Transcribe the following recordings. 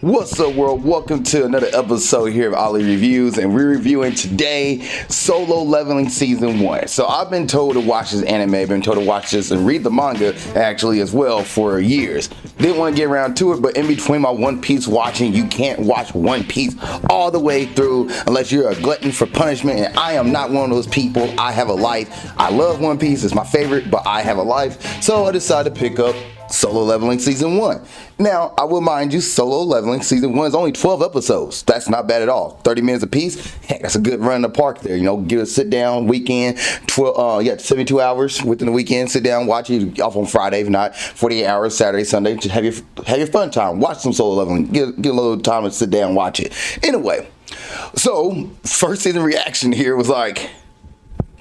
What's up, world? Welcome to another episode here of Ollie Reviews, and we're reviewing today Solo Leveling Season 1. So I've been told to watch this anime, been told to watch this and read the manga actually as well for years. Didn't want to get around to it, but in between my One Piece watching, you can't watch One Piece all the way through unless you're a glutton for punishment, and I am not one of those people. I have a life. I love One Piece, it's my favorite, but I have a life, so I decided to pick up Solo Leveling Season 1. Now, I will mind you, Solo Leveling Season 1 is only 12 episodes. That's not bad at all. 30 minutes a piece. Heck, that's a good run in the park there. You know, get a sit down weekend, 72 hours within the weekend. Sit down, watch it off on Friday, if not 48 hours, Saturday, Sunday. Just have your fun time. Watch some Solo Leveling. Get a little time to sit down and watch it. Anyway, so first season reaction here was like,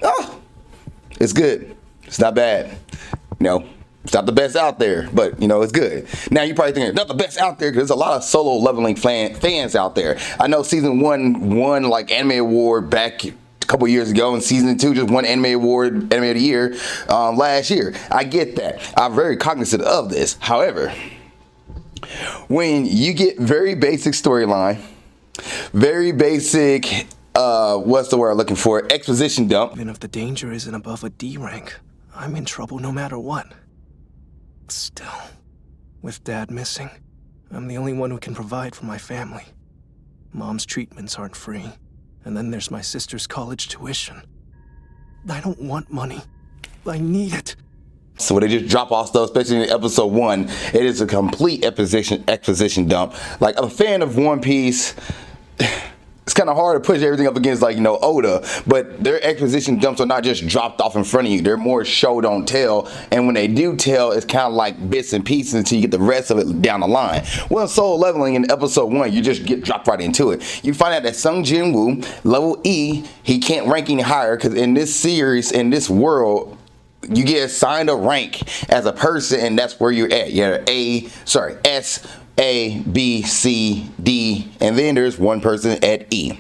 oh, it's good. It's not bad. You know, it's not the best out there, but you know, it's good. Now you're probably thinking, not the best out there, because there's a lot of Solo Leveling fans out there. I know season 1 won like anime award back a couple years ago, and season 2 just won anime award, anime of the year last year. I get that. I'm very cognizant of this. However, when you get very basic storyline, very basic, what's the word I'm looking for? Exposition dump. Even if the danger isn't above a D rank, I'm in trouble no matter what. Still, with Dad missing, I'm the only one who can provide for my family. Mom's treatments aren't free, and then there's my sister's college tuition. I don't want money. I need it. So when they just drop off stuff, especially in episode 1, it is a complete exposition dump. Like, I'm a fan of One Piece. It's kind of hard to push everything up against, like, you know, Oda, but their exposition dumps are not just dropped off in front of you. They're more show don't tell, and when they do tell, it's kind of like bits and pieces until you get the rest of it down the line. Well, Solo Leveling in episode 1, you just get dropped right into it. You find out that Sung Jin-woo, level E, he can't rank any higher because in this series, in this world, you get assigned a rank as a person, and that's where you're at. You're S, A, B, C, D, and then there's one person at E.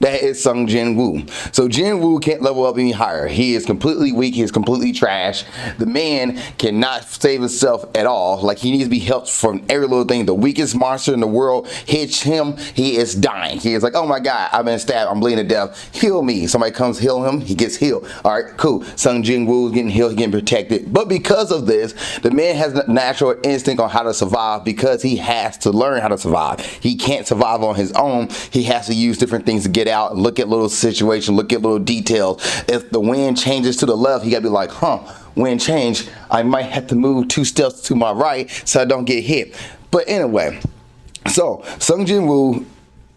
That is Sung Jin-woo. So Jin-woo can't level up any higher. He is completely weak. He is completely trash. The man cannot save himself at all. Like, he needs to be helped from every little thing. The weakest monster in the world hits him, he is dying. He is like, oh my God, I've been stabbed. I'm bleeding to death. Heal me. Somebody comes heal him. He gets healed. All right, cool. Sung Jin-woo is getting healed. He's getting protected. But because of this, the man has a natural instinct on how to survive because he has to learn how to survive. He can't survive on his own. He has to use different things to get out and look at little situations, look at little details. If the wind changes to the left, he gotta be like, wind change, I might have to move 2 steps to my right so I don't get hit. But anyway, so Sung Jin-woo,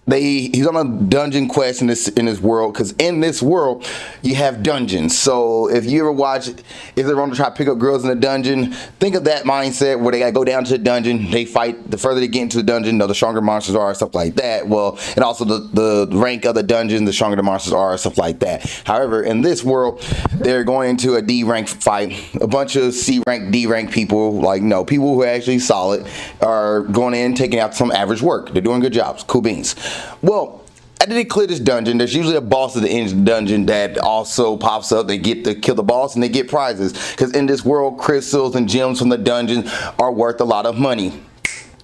he's on a dungeon quest in this world, because in this world you have dungeons. So if you ever watch, if they're on to try to pick up girls in a dungeon, think of that mindset where they gotta go down to the dungeon, they fight. The further they get into the dungeon, the stronger monsters are, stuff like that. Well, and also the rank of the dungeon, the stronger the monsters are, stuff like that. However, in this world, they're going into a D rank fight. A bunch of C rank, D rank people, like, no, people who are actually solid, are going in taking out some average work. They're doing good jobs. Cool beans. Well, after they clear this dungeon, there's usually a boss of the end dungeon that also pops up. They get to kill the boss and they get prizes. Because in this world, crystals and gems from the dungeon are worth a lot of money.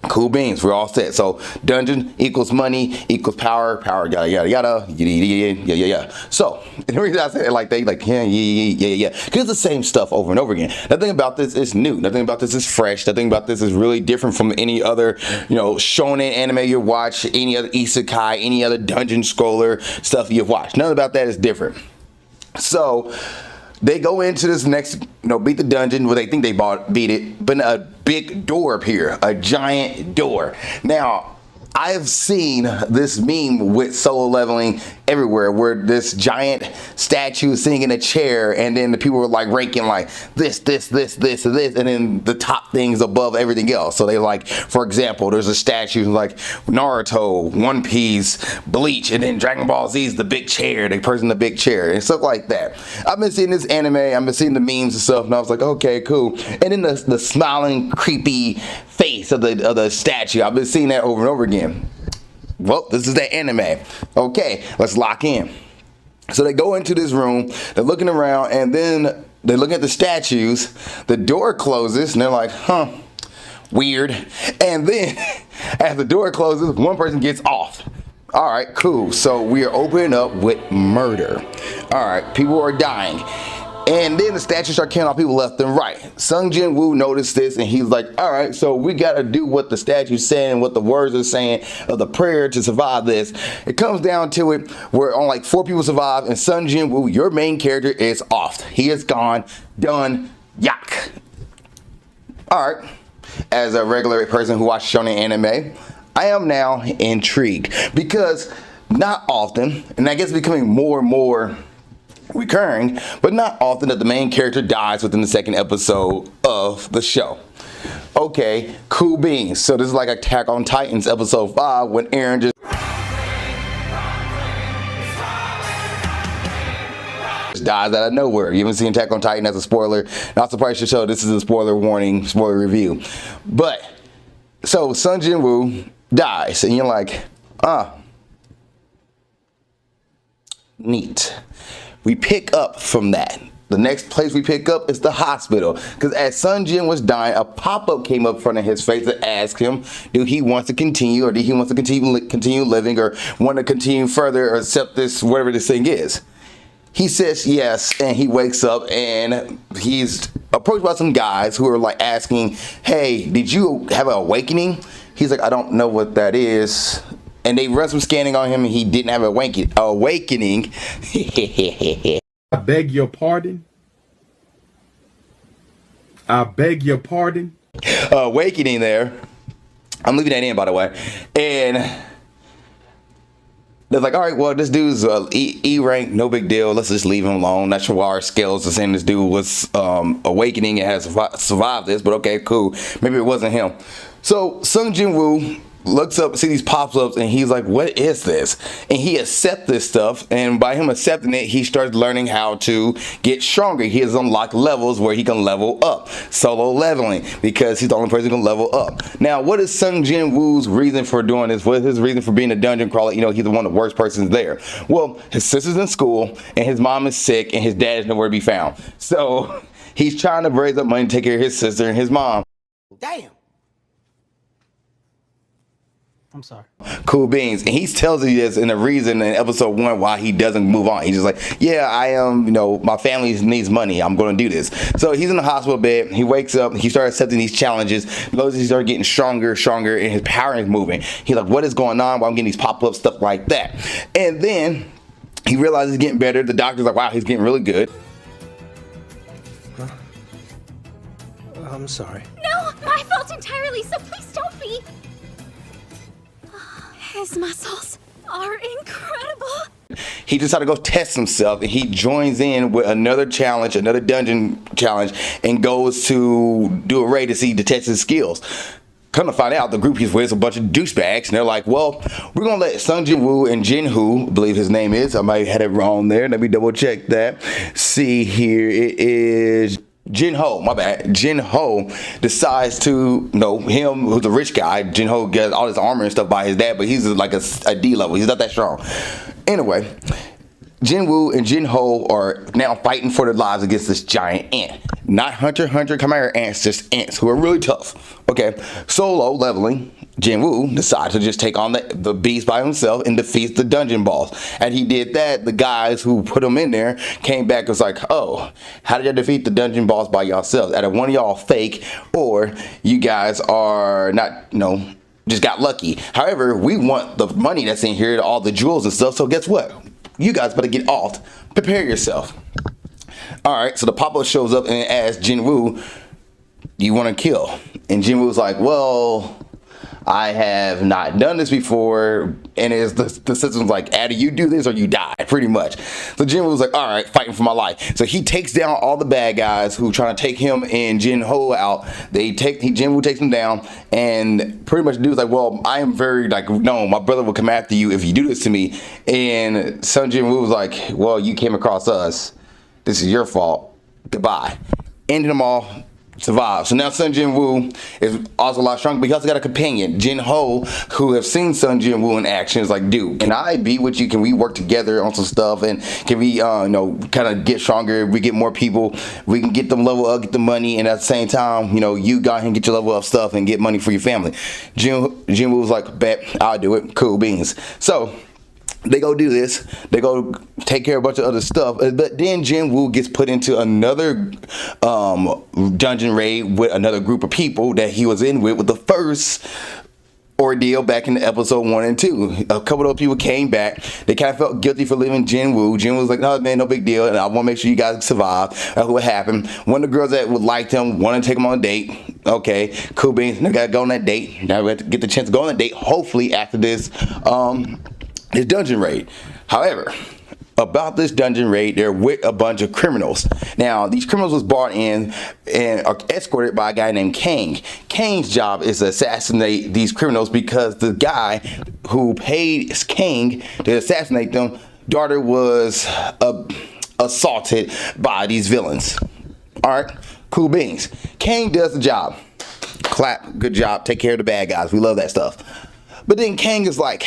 Cool beans, we're all set. So dungeon equals money equals power, yada yada yada, yeah. So the reason I say it like that, like yeah, because it's the same stuff over and over again. Nothing about this is new. Nothing about this is fresh. Nothing about this is really different from any other, you know, shonen anime you watch, any other isekai, any other dungeon scroller stuff you've watched. None about that is different. So they go into this next, you know, beat the dungeon where they think they beat it, but a big door appear, a giant door. Now, I've seen this meme with Solo Leveling everywhere, where this giant statue is sitting in a chair, and then the people were like ranking like this, and then the top things above everything else. So they like, for example, there's a statue like Naruto, One Piece, Bleach, and then Dragon Ball Z is the big chair, the person in the big chair, and stuff like that. I've been seeing this anime, I've been seeing the memes and stuff, and I was like, okay, cool. And then the smiling, creepy face of the statue, I've been seeing that over and over again. Well, this is that anime. Okay, let's lock in. So they go into this room, they're looking around, and then they look at the statues, the door closes, and they're like, weird. And then as the door closes, one person gets off. All right, cool. So we are opening up with murder. All right, people are dying. And then the statues start killing off people left and right. Sung Jin Woo noticed this and he's like, all right, so we got to do what the statue's saying, what the words are saying of the prayer to survive this. It comes down to it where only like 4 people survive and Sung Jin Woo, your main character, is off. He is gone, done, yak. All right, as a regular person who watches shonen anime, I am now intrigued because not often, and I guess it's becoming more and more recurring, but not often that the main character dies within the 2nd episode of the show. Okay, cool beans. So this is like Attack on Titans episode 5 when Eren just dies out of nowhere. You haven't seen Attack on Titan as a spoiler. Not surprised to show this is a spoiler warning, spoiler review. But so Sung Jin Woo dies and you're like, neat. We pick up from that. The next place we pick up is the hospital. Because as Sung Jin was dying, a pop-up came up in front of his face that asked him, do he want to continue, or do he want to continue living, or want to continue further, or accept this, whatever this thing is. He says yes, and he wakes up and he's approached by some guys who are like asking, hey, did you have an awakening? He's like, I don't know what that is. And they run some scanning on him and he didn't have an awakening. I beg your pardon. I beg your pardon. Awakening there. I'm leaving that in, by the way. And they're like, all right, well, this dude's E rank, no big deal. Let's just leave him alone. Not sure why our scales are saying this dude was awakening and has survived this, but okay, cool. Maybe it wasn't him. So Sung Jin Woo looks up, see these pop-ups, and he's like, what is this? And he accepts this stuff, and by him accepting it, he starts learning how to get stronger. He has unlocked levels where he can level up. Solo leveling, because he's the only person who can level up. Now, what is Sung Jin Woo's reason for doing this? What is his reason for being a dungeon crawler? You know, he's one of the worst persons there. Well, his sister's in school, and his mom is sick, and his dad is nowhere to be found. So he's trying to raise up money to take care of his sister and his mom. Damn. I'm sorry. Cool beans. And he tells you this in the reason in episode 1 why he doesn't move on. He's just like, yeah, I am, my family needs money. I'm going to do this. So he's in the hospital bed. He wakes up. He starts accepting these challenges. He starts getting stronger, and his power is moving. He's like, what is going on? Why I'm getting these pop-up stuff like that? And then he realizes he's getting better. The doctor's like, wow, he's getting really good. I'm sorry. No, my fault entirely, so please don't be. His muscles are incredible. He decided to go test himself, and he joins in with another challenge, another dungeon challenge, and goes to do a raid to test his skills. Come to find out, the group he's with is a bunch of douchebags, and they're like, well, we're going to let Sung Jin Woo and Jin Ho, I believe his name is, I might have had it wrong there, let me double check that. See here, it is Jin Ho, my bad. Jin Ho decides to, him who's a rich guy. Jin Ho gets all his armor and stuff by his dad, but he's like a D level. He's not that strong. Anyway, Jin Woo and Jin Ho are now fighting for their lives against this giant ant. Not Hunter Chimera ants, just ants who are really tough. Okay, solo leveling, Jin Woo decides to just take on the beast by himself and defeats the dungeon boss. And he did that. The guys who put him in there came back and was like, oh, how did you defeat the dungeon boss by yourselves? Either one of y'all fake, or you guys are not, just got lucky. However, we want the money that's in here, all the jewels and stuff. So guess what? You guys better get off. Prepare yourself. All right, so the pop-up shows up and asks Jin Woo, do you want to kill? And Jin Woo's like, well, I have not done this before. And it's the system's like, either you do this or you die, pretty much. So Jin Woo's like, all right, fighting for my life. So he takes down all the bad guys who trying to take him and Jin Ho out. Jin Woo takes them down, and pretty much the dude's like, well, I am very no, my brother will come after you if you do this to me. And Sung Jin Woo was like, well, you came across us. This is your fault. Goodbye. Ended them all. survive. So now Sun Jin Woo is also a lot stronger, but he also got a companion, Jin Ho, who have seen Sun Jin Woo in action. Is like, dude, can I be with you? Can we work together on some stuff? And can we, kind of get stronger? We get more people. We can get them level up, get the money, and at the same time, you go ahead and get your level up stuff and get money for your family. Jin Woo was like, bet, I'll do it. Cool beans. So they go do this. They go take care of a bunch of other stuff. But then Jin Woo gets put into another dungeon raid with another group of people that he was in with the first ordeal back in episode 1 and 2. A couple of those people came back. They kind of felt guilty for leaving Jin Woo. Jin Woo was like, no, man, no big deal. And I want to make sure you guys survive. That's what happened. One of the girls that would like him wanted to take him on a date. Okay, cool beans. They got to go on that date. Now we have to get the chance to go on a date, hopefully after this dungeon raid. However, about this dungeon raid, they're with a bunch of criminals. Now, these criminals was brought in and are escorted by a guy named Kang. Kang's job is to assassinate these criminals because the guy who paid Kang to assassinate them, daughter was assaulted by these villains. All right, cool beans. Kang does the job. Clap, good job. Take care of the bad guys. We love that stuff. But then Kang is like,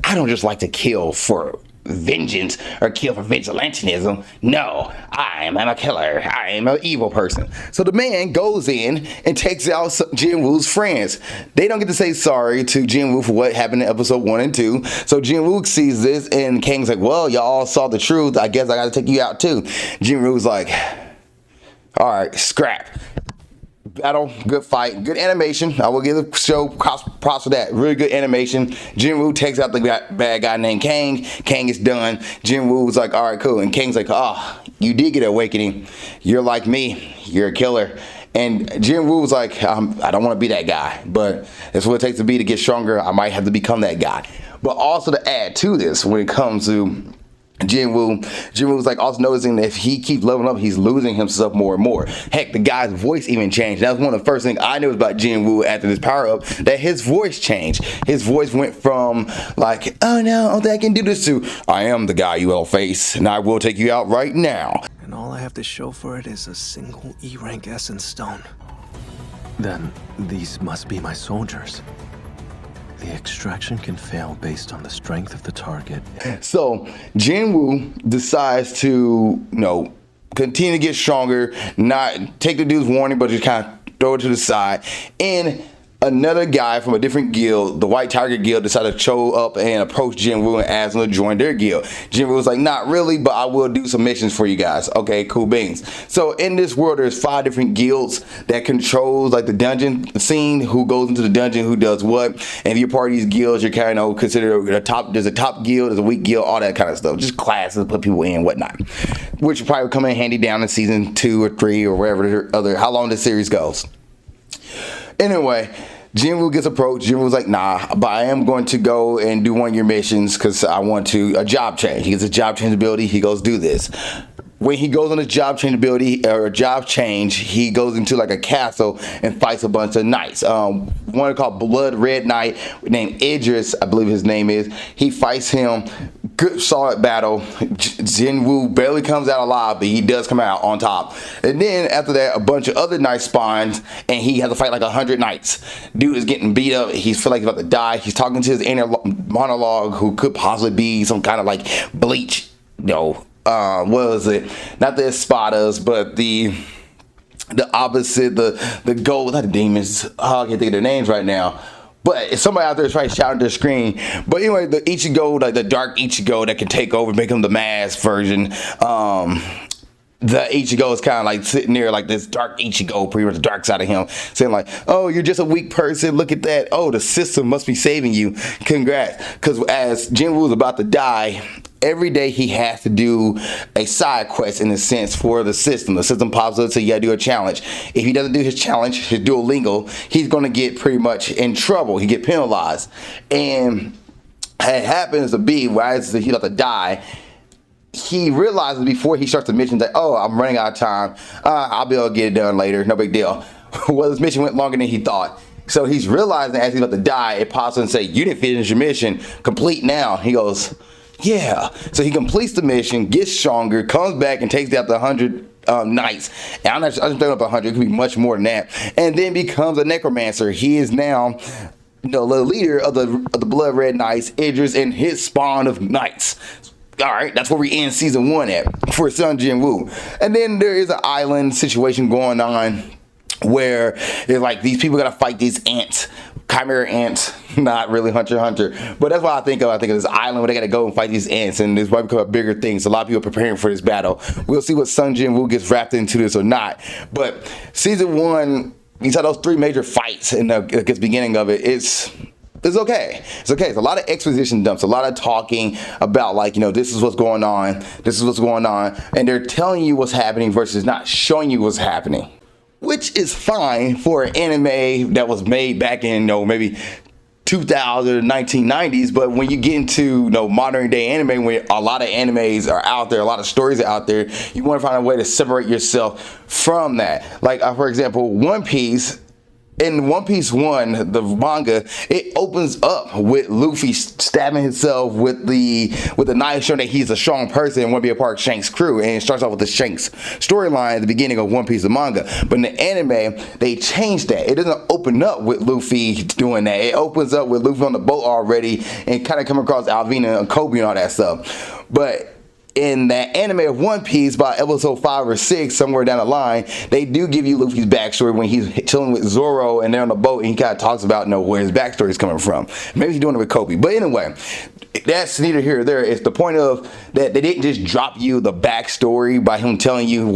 I don't just like to kill for vengeance or kill for vigilantism. No, I am a killer. I am an evil person. So the man goes in and takes out Jin Woo's friends. They don't get to say sorry to Jin Woo for what happened in episode 1 and 2. So Jin Woo sees this and Kang's like, well, y'all all saw the truth. I guess I got to take you out too. Jin Woo's like, all right, scrap. Battle, good fight, good animation. I will give the show props for that. Really good animation. Jin Woo takes out the bad guy named Kang. Kang is done. Jin Woo was like, all right, cool. And Kang's like, oh, you did get an awakening. You're like me. You're a killer. And Jin Woo was like, I don't want to be that guy, but that's what it takes to get stronger. I might have to become that guy. But also to add to this, when it comes to Jin Woo was like also noticing that if he keeps leveling up, he's losing himself more and more. Heck, the guy's voice even changed. That was one of the first things I knew about Jin Woo after this power up, that his voice changed. His voice went from like, oh no, I don't think I can do this, to I am the guy you will face and I will take you out right now. And all I have to show for it is a single E-rank essence stone. Then these must be my soldiers. The extraction can fail based on the strength of the target. So Jin Woo decides to, continue to get stronger, not take the dude's warning, but just kind of throw it to the side. And another guy from a different guild, the White Tiger Guild, decided to show up and approach Jin Woo and ask him to join their guild. Jin Woo was like, not really, but I will do some missions for you guys. Okay, cool beans. So in this world, there's 5 different guilds that controls like the dungeon scene, who goes into the dungeon, who does what. And if you're part of these guilds, you're kind of considered a top. There's a top guild, there's a weak guild, all that kind of stuff. Just classes, put people in, whatnot. Which will probably come in handy down in season 2 or 3 or wherever how long this series goes. Anyway, Jin Woo gets approached. Jin Woo's like, nah, but I am going to go and do one of your missions because I want a job change. He gets a job change ability. He goes, do this. When he goes on a job change ability or a job change, he goes into like a castle and fights a bunch of knights. One called Blood Red Knight named Idris, I believe his name is. He fights him. Good solid battle. Jin Woo barely comes out alive, but he does come out on top. And then after that, a bunch of other knights spawns, and he has to fight like 100 knights. Dude is getting beat up. He feels like he's about to die. He's talking to his inner monologue, who could possibly be some kind of like Bleach, what was it? Not the Espadas, but the opposite, the gold, not the demons. I can't think of their names right now. But if somebody out there is trying to shout at their screen. But anyway, the Ichigo, like the dark Ichigo that can take over, make him the mass version. The Ichigo is kind of like sitting there like this dark Ichigo, pretty much the dark side of him, saying like, oh, you're just a weak person. Look at that. Oh, the system must be saving you. Congrats. Because as Jin Woo's about to die, every day he has to do a side quest in a sense for the system. The system pops up, so you gotta do a challenge. If he doesn't do his challenge, his Duolingo, he's gonna get pretty much in trouble. He get penalized. And it happens to be, as he's about to die, he realizes before he starts the mission that, oh, I'm running out of time. I'll be able to get it done later. No big deal. Well, this mission went longer than he thought. So he's realizing as he's about to die, it pops up and say, you didn't finish your mission. Complete now. He goes, Yeah. So he completes the mission, gets stronger, comes back and takes out the 100 knights. And I'm just thinking up 100. It could be much more than that. And then becomes a necromancer. He is now the leader of the Blood Red Knights, Idris, and his spawn of knights. All right, that's where we end season 1 at for Sun Jin-woo. And then there is an island situation going on where it's like these people gotta fight these ants, chimera ants, not really Hunter x Hunter, but that's what I think of. I think of this island where they gotta go and fight these ants, and this might become a bigger thing. So a lot of people are preparing for this battle. We'll see what Sun Jin-woo gets wrapped into this or not. But season 1, you saw those 3 major fights in the beginning of it. It's okay. It's okay. It's a lot of exposition dumps, a lot of talking about like, this is what's going on, this is what's going on, and they're telling you what's happening versus not showing you what's happening, which is fine for an anime that was made back in, maybe 2000 or 1990s. But when you get into modern day anime, when a lot of animes are out there, a lot of stories are out there, you want to find a way to separate yourself from that. Like for example, One Piece. In One Piece 1, the manga, it opens up with Luffy stabbing himself with the knife, showing that he's a strong person and want to be a part of Shanks' crew. And it starts off with the Shanks storyline at the beginning of One Piece, the manga. But in the anime, they changed that. It doesn't open up with Luffy doing that. It opens up with Luffy on the boat already and kind of come across Alvina and Kobe and all that stuff. But in that anime of One Piece, by episode 5 or 6, somewhere down the line, they do give you Luffy's backstory when he's chilling with Zoro and they're on the boat, and he kind of talks about where his backstory is coming from. Maybe he's doing it with Kobe. But anyway, that's neither here or there. It's the point of that they didn't just drop you the backstory by him telling you,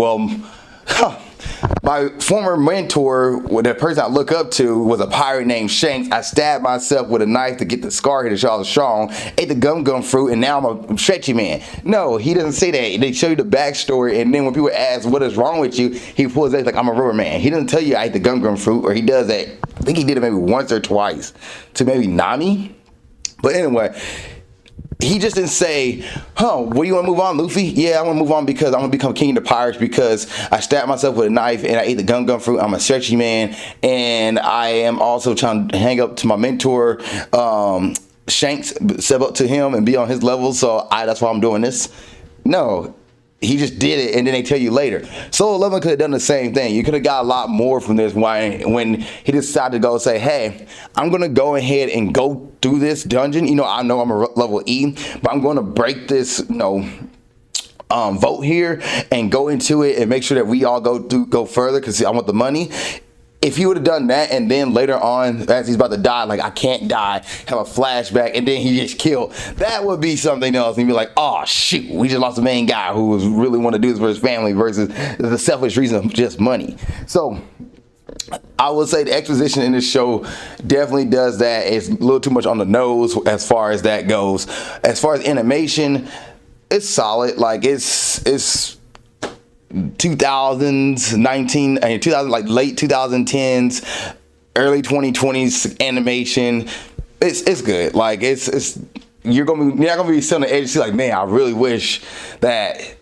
my former mentor, the person I look up to, was a pirate named Shanks. I stabbed myself with a knife to get the scar here to show I was strong, ate the gum fruit, and now I'm a stretchy man. No, he doesn't say that. They show you the backstory, and then when people ask what is wrong with you, he pulls out like, I'm a rubber man. He doesn't tell you I ate the gum fruit, or he does that. I think he did it maybe once or twice to maybe Nami. But anyway, he just didn't say, what do you want to move on, Luffy? Yeah, I want to move on because I want to become king of the pirates because I stabbed myself with a knife and I ate the gum fruit. I'm a stretchy man, and I am also trying to hang up to my mentor, Shanks, step up to him and be on his level, so that's why I'm doing this. No, he just did it, and then they tell you later. Solo Leveling could have done the same thing. You could have got a lot more from this when he decided to go say, hey, I'm going to go ahead and go through this dungeon. I know I'm a level E, but I'm going to break this, vote here and go into it and make sure that we all go further because I want the money. If he would have done that and then later on, as he's about to die, like, I can't die, have a flashback, and then he gets killed, that would be something else. And you'd be like, oh, shoot, we just lost the main guy who was really want to do this for his family versus the selfish reason of just money. So I would say the exposition in this show definitely does that. It's a little too much on the nose as far as that goes. As far as animation, it's solid. Like, it's 2000, like late 2010s, early 2020s animation. It's good. Like, you're not gonna be sitting on the edge and see like, man, I really wish that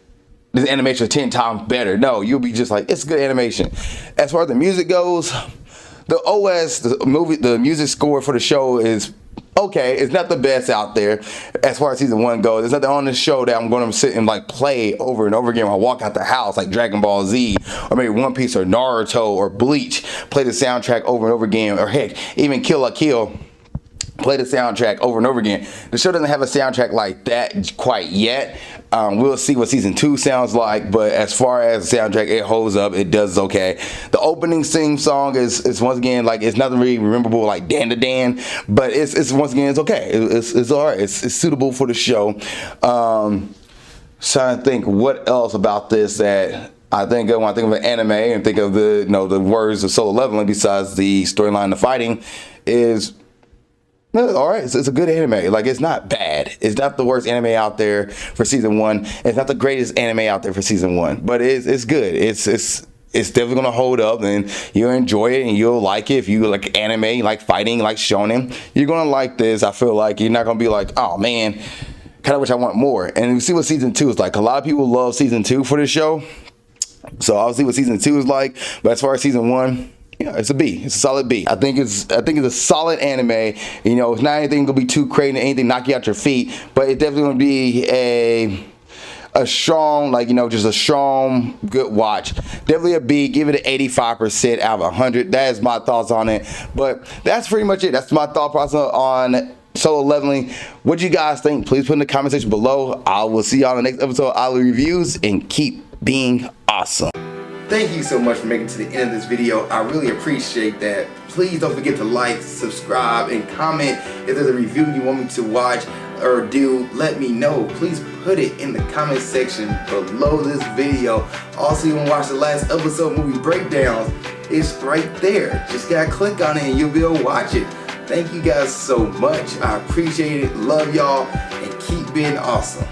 this animation was 10 times better. No, you'll be just like, it's good animation. As far as the music goes, the OS, the music score for the show is okay. It's not the best out there as far as season 1 goes. There's nothing on this show that I'm going to sit and like play over and over again when I walk out the house, like Dragon Ball Z or maybe One Piece or Naruto or Bleach. Play the soundtrack over and over again, or heck, even Kill la Kill. Play the soundtrack over and over again. The show doesn't have a soundtrack like that quite yet. We'll see what season 2 sounds like, but as far as the soundtrack, it holds up. It does okay. The opening theme song is once again, like, it's nothing really memorable like Dan to Dan, but it's once again, it's okay. It's all right. It's suitable for the show. Trying to think what else about this that I think of when I think of an anime and think of the words of Solo Leveling besides the storyline, the fighting is. All right, it's a good anime. Like, it's not bad. It's not the worst anime out there for season 1. It's not the greatest anime out there for season 1, but it's good. It's definitely gonna hold up, and you'll enjoy it, and you'll like it. If you like anime, you like fighting, you like shonen, you're gonna like this. I feel like you're not gonna be like, oh man, kind of wish I want more. And you see what season 2 is like. A lot of people love season 2 for this show, so I'll see what season 2 is like. But as far as season 1, Yeah, it's a B. It's a solid B. I think it's a solid anime. You know, it's not anything gonna be too crazy, anything knock you out your feet, but it's definitely gonna be a strong, like, you know, just a strong, good watch. Definitely a B. Give it an 85% out of 100. That is my thoughts on it. But that's pretty much it. That's my thought process on Solo Leveling. What you guys think? Please put in the comment section below. I will see y'all in the next episode of Ali Reviews, and keep being awesome. Thank you so much for making it to the end of this video. I really appreciate that. Please don't forget to like, subscribe, and comment. If there's a review you want me to watch or do, let me know. Please put it in the comment section below this video. Also, you want to watch the last episode movie breakdowns, it's right there. Just gotta click on it and you'll be able to watch it. Thank you guys so much. I appreciate it. Love y'all, and keep being awesome.